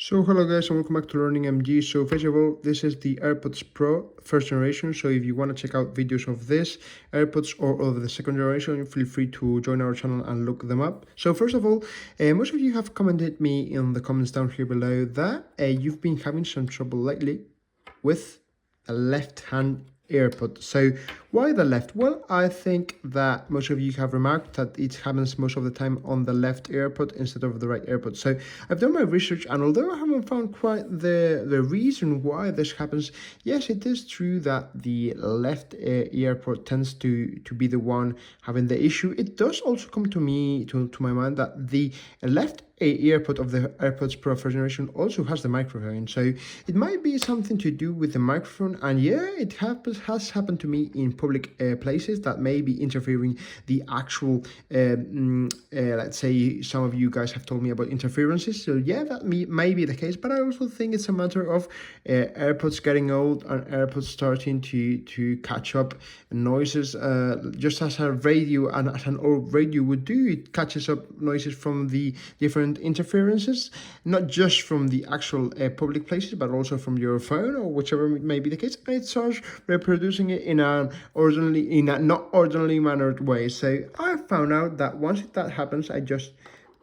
So hello guys and welcome back to LearningMG. So first of all, this is the Airpods Pro first generation. So if you want to check out videos of this Airpods or of the second generation, feel free to join our channel and look them up. So first of all, most of you have commented me in the comments down here below that you've been having some trouble lately with a left-hand AirPod. So why the left? Well, I think that most of you have remarked that it happens most of the time on the left AirPod instead of the right AirPod. So I've done my research, and although I haven't found quite the reason why this happens, yes, it is true that the left AirPod tends to be the one having the issue. It does also come to my mind that the left AirPod of the AirPods Pro first generation also has the microphone, so it might be something to do with the microphone. And yeah, it has happened to me in public places that may be interfering the actual let's say some of you guys have told me about interferences, so yeah, that may be the case. But I also think it's a matter of AirPods getting old and AirPods starting to catch up noises, just as a radio and as an old radio would do. It catches up noises from the different interferences, not just from the actual public places, but also from your phone or whichever may be the case, and it starts reproducing it in a not ordinarily mannered way. So I found out that once that happens, I just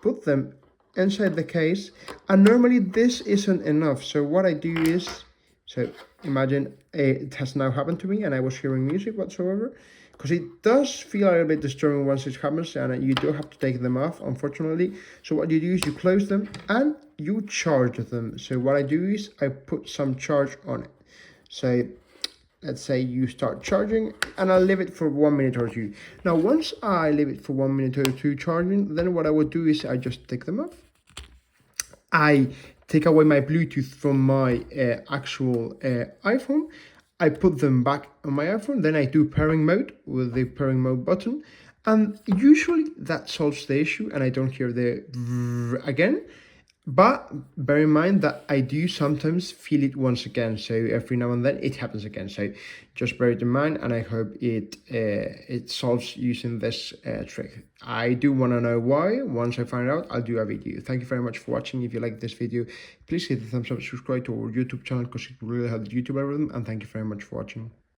put them inside the case, and normally this isn't enough. So what I do is, so imagine it has now happened to me and I was hearing music whatsoever, because it does feel a little bit disturbing once it happens, and you do have to take them off, unfortunately. So what you do is you close them and you charge them. So what I do is I put some charge on it. So let's say you start charging, and I'll leave it for 1 minute or two. Now, once I leave it for 1 minute or two charging, then what I would do is I just take them off. I take away my Bluetooth from my actual iPhone. I put them back on my iPhone. Then I do pairing mode with the pairing mode button. And usually that solves the issue and I don't hear the again. But bear in mind that I do sometimes feel it once again. So every now and then it happens again. So just bear it in mind, and I hope it solves using this trick. I do want to know why. Once I find out, I'll do a video. Thank you very much for watching. If you like this video, please hit the thumbs up, subscribe to our YouTube channel, because it will really help the YouTube algorithm. And thank you very much for watching.